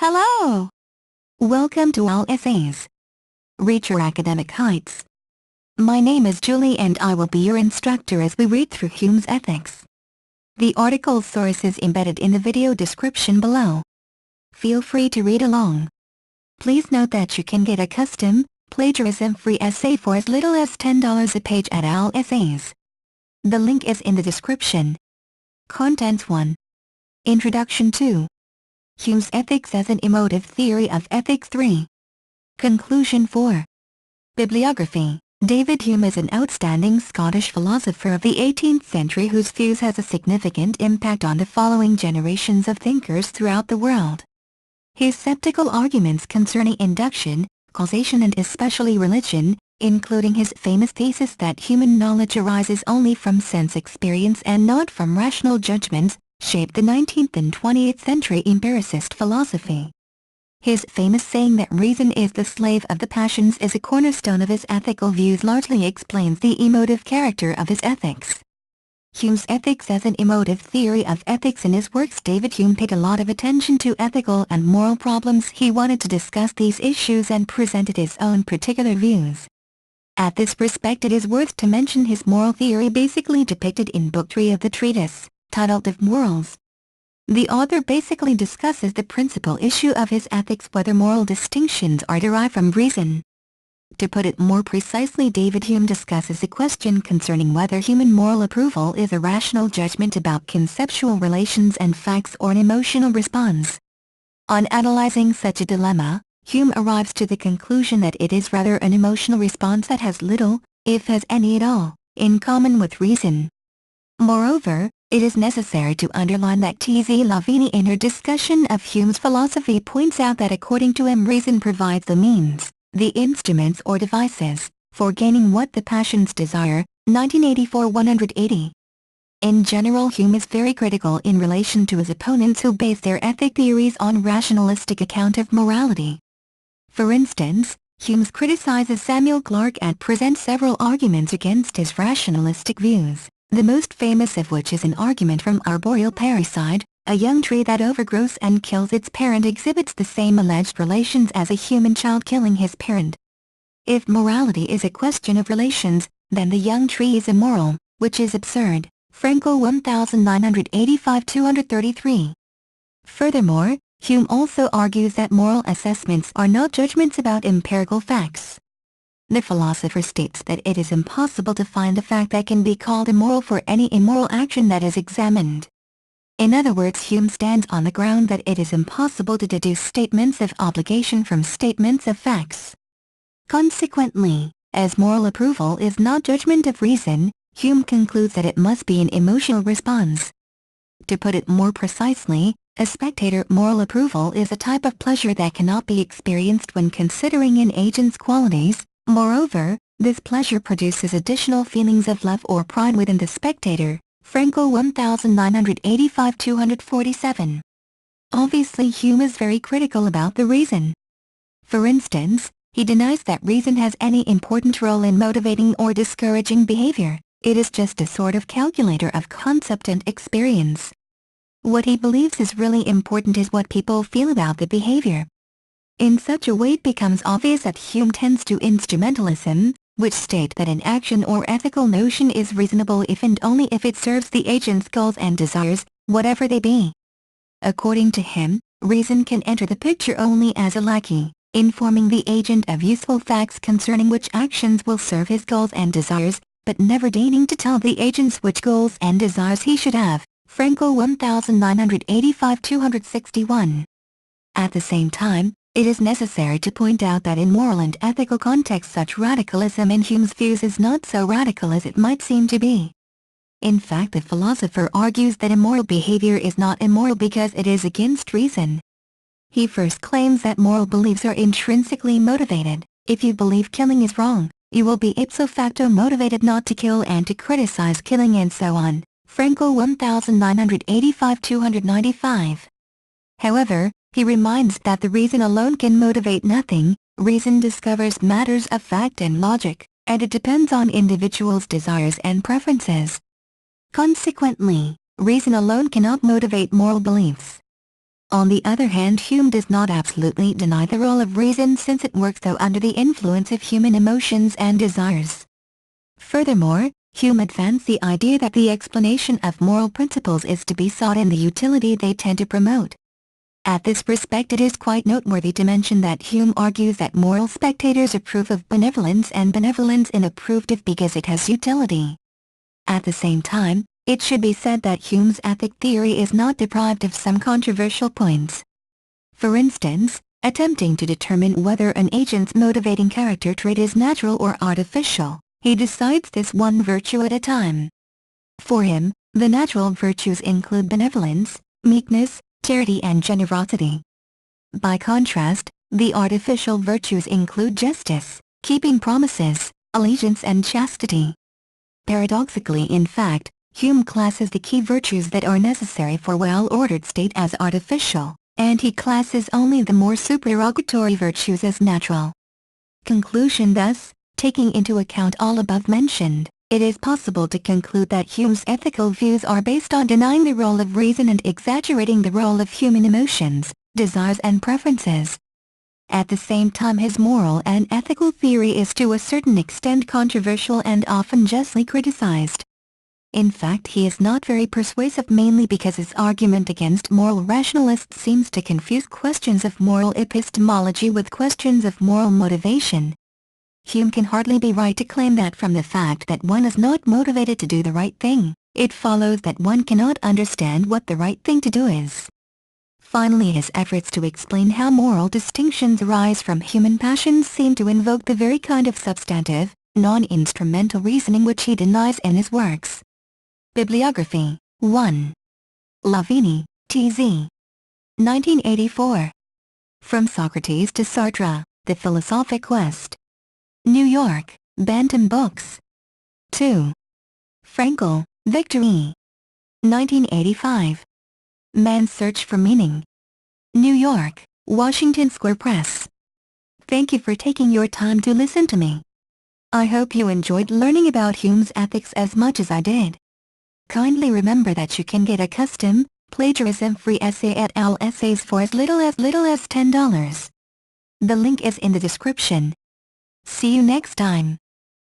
Hello! Welcome to All Essays. Reach your academic heights. My name is Julie and I will be your instructor as we read through Hume's Ethics. The article's source is embedded in the video description below. Feel free to read along. Please note that you can get a custom, plagiarism-free essay for as little as $10 a page at All Essays. The link is in the description. Contents 1. Introduction 2. Hume's Ethics as an Emotive Theory of Ethics 3. Conclusion 4. Bibliography. David Hume is an outstanding Scottish philosopher of the 18th century whose views has a significant impact on the following generations of thinkers throughout the world. His skeptical arguments concerning induction, causation and especially religion, including his famous thesis that human knowledge arises only from sense experience and not from rational judgments, shaped the 19th and 20th century empiricist philosophy. His famous saying that reason is the slave of the passions is a cornerstone of his ethical views largely explains the emotive character of his ethics. Hume's Ethics as an Emotive Theory of Ethics. In his works, David Hume paid a lot of attention to ethical and moral problems. He wanted to discuss these issues and presented his own particular views. At this respect, it is worth to mention his moral theory basically depicted in Book 3 of the treatise, titled Of Morals. The author basically discusses the principal issue of his ethics, whether moral distinctions are derived from reason. To put it more precisely, David Hume discusses the question concerning whether human moral approval is a rational judgment about conceptual relations and facts or an emotional response. On analyzing such a dilemma, Hume arrives to the conclusion that it is rather an emotional response that has little, if has any at all, in common with reason. Moreover, it is necessary to underline that T.Z. Lavini in her discussion of Hume's philosophy points out that according to him reason provides the means, the instruments or devices, for gaining what the passions desire, 1984-180. In general, Hume is very critical in relation to his opponents who base their ethic theories on rationalistic account of morality. For instance, Hume criticizes Samuel Clarke and presents several arguments against his rationalistic views, the most famous of which is an argument from arboreal parricide. A young tree that overgrows and kills its parent exhibits the same alleged relations as a human child killing his parent. If morality is a question of relations, then the young tree is immoral, which is absurd. Franco 1985-233. Furthermore, Hume also argues that moral assessments are not judgments about empirical facts. The philosopher states that it is impossible to find a fact that can be called immoral for any immoral action that is examined. In other words, Hume stands on the ground that it is impossible to deduce statements of obligation from statements of facts. Consequently, as moral approval is not judgment of reason, Hume concludes that it must be an emotional response. To put it more precisely, a spectator moral approval is a type of pleasure that cannot be experienced when considering an agent's qualities. Moreover, this pleasure produces additional feelings of love or pride within the spectator. Franco 1985-247. Obviously, Hume is very critical about the reason. For instance, he denies that reason has any important role in motivating or discouraging behavior. It is just a sort of calculator of concept and experience. What he believes is really important is what people feel about the behavior. In such a way, it becomes obvious that Hume tends to instrumentalism, which state that an action or ethical notion is reasonable if and only if it serves the agent's goals and desires, whatever they be. According to him, reason can enter the picture only as a lackey, informing the agent of useful facts concerning which actions will serve his goals and desires, but never deigning to tell the agents which goals and desires he should have. Franco 1985-261. At the same time, it is necessary to point out that in moral and ethical contexts such radicalism in Hume's views is not so radical as it might seem to be. In fact, the philosopher argues that immoral behavior is not immoral because it is against reason. He first claims that moral beliefs are intrinsically motivated. If you believe killing is wrong, you will be ipso facto motivated not to kill and to criticize killing and so on. Franco 1985-295. However, he reminds that the reason alone can motivate nothing. Reason discovers matters of fact and logic, and it depends on individuals' desires and preferences. Consequently, reason alone cannot motivate moral beliefs. On the other hand, Hume does not absolutely deny the role of reason, since it works though under the influence of human emotions and desires. Furthermore, Hume advanced the idea that the explanation of moral principles is to be sought in the utility they tend to promote. At this respect, it is quite noteworthy to mention that Hume argues that moral spectators approve of benevolence and benevolence is approved of because it has utility. At the same time, it should be said that Hume's ethic theory is not deprived of some controversial points. For instance, attempting to determine whether an agent's motivating character trait is natural or artificial, he decides this one virtue at a time. For him, the natural virtues include benevolence, meekness, charity and generosity. By contrast, the artificial virtues include justice, keeping promises, allegiance and chastity. Paradoxically, in fact, Hume classes the key virtues that are necessary for well-ordered state as artificial, and he classes only the more supererogatory virtues as natural. Conclusion: thus, taking into account all above mentioned, it is possible to conclude that Hume's ethical views are based on denying the role of reason and exaggerating the role of human emotions, desires and preferences. At the same time, his moral and ethical theory is to a certain extent controversial and often justly criticized. In fact, he is not very persuasive, mainly because his argument against moral rationalists seems to confuse questions of moral epistemology with questions of moral motivation. Hume can hardly be right to claim that from the fact that one is not motivated to do the right thing, it follows that one cannot understand what the right thing to do is. Finally, his efforts to explain how moral distinctions arise from human passions seem to invoke the very kind of substantive, non-instrumental reasoning which he denies in his works. Bibliography 1. Lavini, T.Z. 1984. From Socrates to Sartre, The Philosophic Quest. New York, Bantam Books. 2. Frankl, Victor E. 1985. Man's Search for Meaning. New York, Washington Square Press. Thank you for taking your time to listen to me. I hope you enjoyed learning about Hume's ethics as much as I did. Kindly remember that you can get a custom, plagiarism-free essay at OWL Essays for as little as $10. The link is in the description. See you next time.